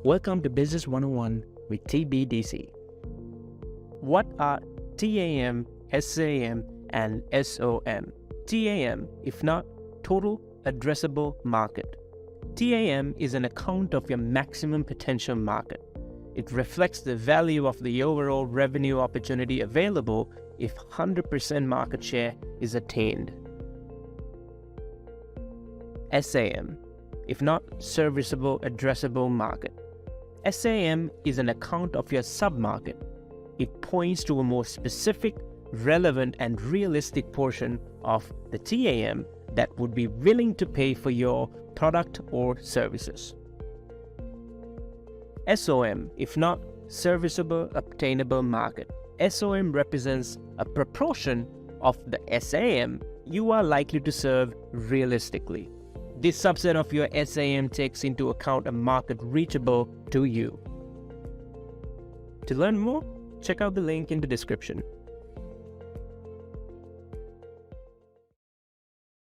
Welcome to Business 101 with TBDC. What are TAM, SAM, and SOM? TAM, if not Total Addressable Market. TAM is an account of your maximum potential market. It reflects the value of the overall revenue opportunity available if 100% market share is attained. SAM, if not Serviceable Addressable Market. SAM is an account of your sub-market. It points to a more specific, relevant, and realistic portion of the TAM that would be willing to pay for your product or services. SOM, if not Serviceable Obtainable Market. SOM represents a proportion of the SAM you are likely to serve realistically. This subset of your SAM takes into account a market reachable to you. To learn more, check out the link in the description.